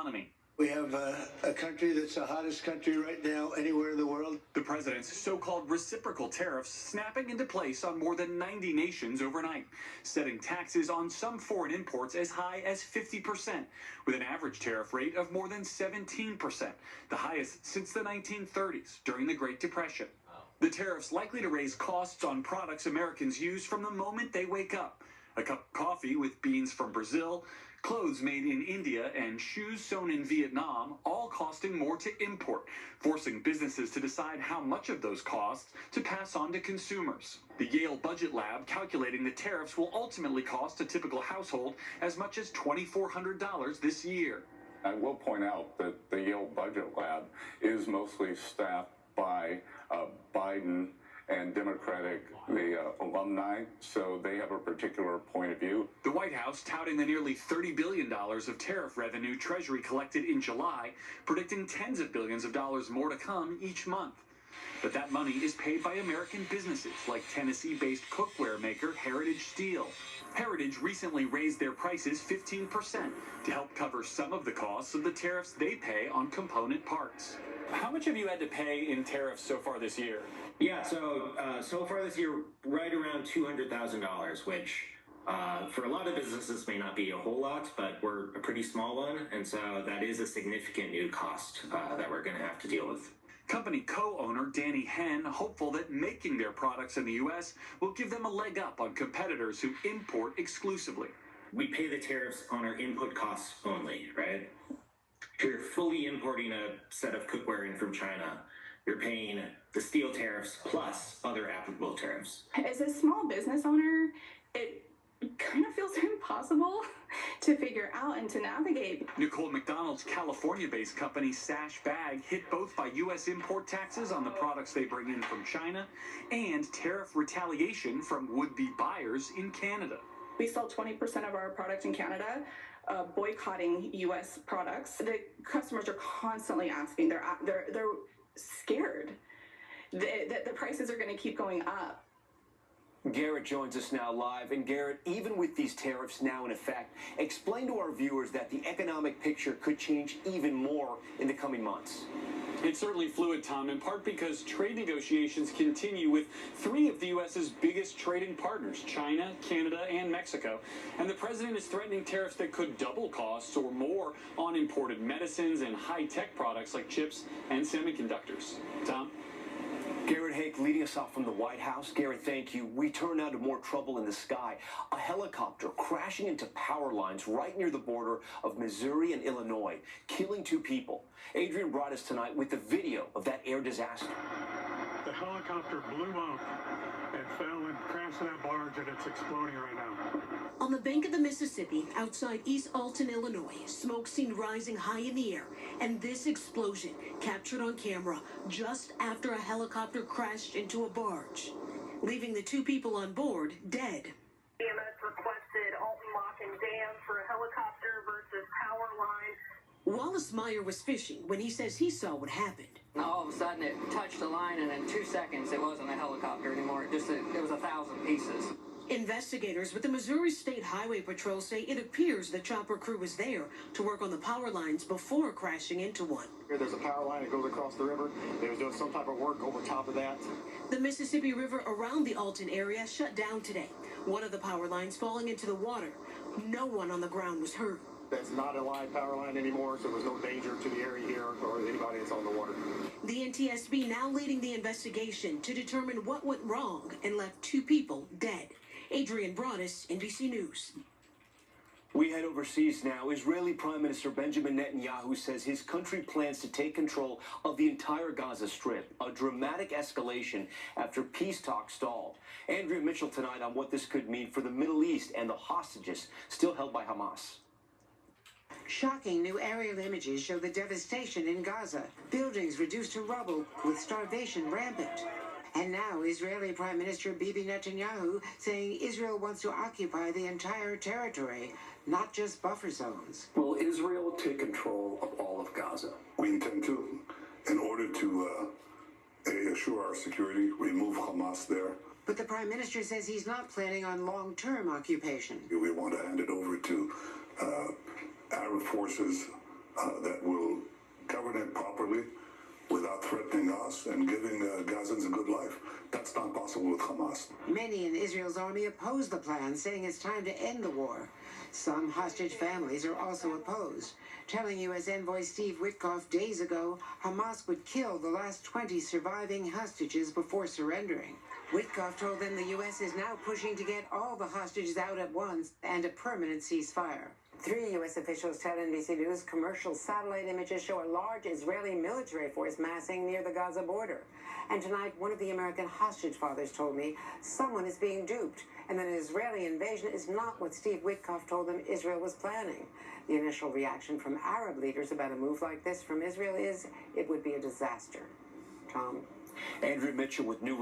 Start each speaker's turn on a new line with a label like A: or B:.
A: economy.
B: We have a country that's the hottest country right now anywhere in the world.
A: The president's so-called reciprocal tariffs snapping into place on more than 90 nations overnight, setting taxes on some foreign imports as high as 50%, with an average tariff rate of more than 17%, the highest since the 1930s during the Great Depression. The tariffs likely to raise costs on products Americans use from the moment they wake up. A cup of coffee with beans from Brazil, clothes made in India, and shoes sewn in Vietnam, all costing more to import, forcing businesses to decide how much of those costs to pass on to consumers. The Yale Budget Lab calculating the tariffs will ultimately cost a typical household as much as $2,400 this year.
C: I will point out that the Yale Budget Lab is mostly staffed by Biden and Democratic, the alumni, so they have a particular point of view.
A: The White House touting the nearly $30 billion of tariff revenue Treasury collected in July, predicting tens of billions of dollars more to come each month. But that money is paid by American businesses like Tennessee-based cookware maker Heritage Steel. Heritage recently raised their prices 15% to help cover some of the costs of the tariffs they pay on component parts. How much have you had to pay in tariffs so far this year?
D: Yeah, so far this year, right around $200,000, which for a lot of businesses may not be a whole lot, but we're a pretty small one, and so that is a significant new cost that we're going to have to deal with.
A: Company co-owner Danny Henn hopeful that making their products in the U.S. will give them a leg up on competitors who import exclusively.
D: We pay the tariffs on our input costs only, right? If you're fully importing a set of cookware in from China, you're paying the steel tariffs plus other applicable tariffs.
E: As a small business owner, it kind of feels impossible to figure out and to navigate.
A: Nicole McDonald's California-based company Sash Bag hit both by U.S. import taxes on the products they bring in from China and tariff retaliation from would-be buyers in Canada.
E: We sell 20% of our product in Canada, boycotting U.S. products. The customers are constantly asking. They're scared that the prices are going to keep going up.
F: Garrett joins us now live. And Garrett, even with these tariffs now in effect, explain to our viewers that the economic picture could change even more in the coming months.
A: It's certainly fluid, Tom, in part because trade negotiations continue with three of the U.S.'s biggest trading partners, China, Canada, and Mexico. And the president is threatening tariffs that could double costs or more on imported medicines and high-tech products like chips and semiconductors. Tom?
F: Garrett Hake leading us off from the White House. Garrett, thank you. We turn now to more trouble in the sky. A helicopter crashing into power lines right near the border of Missouri and Illinois, killing 2 people. Adrian brought us tonight with the video of that air disaster.
G: The helicopter blew up and fell and crashed that barge, and it's exploding right now.
H: On the bank of the Mississippi, outside East Alton, Illinois, smoke seen rising high in the air, and this explosion captured on camera just after a helicopter crashed into a barge, leaving the 2 people on board dead.
I: EMS requested Alton Lock and Dam for a helicopter versus power line.
H: Wallace Meyer was fishing when he says he saw what happened.
J: All of a sudden it touched the line, and in 2 seconds it wasn't a helicopter anymore. It was 1,000 pieces.
H: Investigators with the Missouri State Highway Patrol say it appears the chopper crew was there to work on the power lines before crashing into one.
K: There's a power line that goes across the river. They was doing some type of work over top of that.
H: The Mississippi River around the Alton area shut down today. One of the power lines falling into the water. No one on the ground was hurt.
K: That's not a live power line anymore, so there's no danger to the area here or anybody that's on the water.
H: The NTSB now leading the investigation to determine what went wrong and left 2 people dead. Adrian Broadus, NBC News.
F: We head overseas now. Israeli Prime Minister Benjamin Netanyahu says his country plans to take control of the entire Gaza Strip, a dramatic escalation after peace talks stalled. Andrea Mitchell tonight on what this could mean for the Middle East and the hostages still held by Hamas.
L: Shocking new aerial images show the devastation in Gaza. Buildings reduced to rubble with starvation rampant. And now Israeli Prime Minister Bibi Netanyahu saying Israel wants to occupy the entire territory, not just buffer zones.
M: Will Israel take control of all of Gaza?
N: We intend to, in order to assure our security, remove Hamas there.
L: But the Prime Minister says he's not planning on long-term occupation.
N: We want to hand it over to Arab forces that will govern it properly without threatening us and giving Gazans a good life. That's not possible with Hamas.
L: Many in Israel's army oppose the plan, saying it's time to end the war. Some hostage families are also opposed, telling U.S. envoy Steve Witkoff days ago Hamas would kill the last 20 surviving hostages before surrendering. Witkoff told them the U.S. is now pushing to get all the hostages out at once and a permanent ceasefire. 3 U.S. officials tell NBC News commercial satellite images show a large Israeli military force massing near the Gaza border. And tonight, one of the American hostage fathers told me someone is being duped and that an Israeli invasion is not what Steve Witkoff told them Israel was planning. The initial reaction from Arab leaders about a move like this from Israel is it would be a disaster. Tom?
F: Andrew Mitchell with new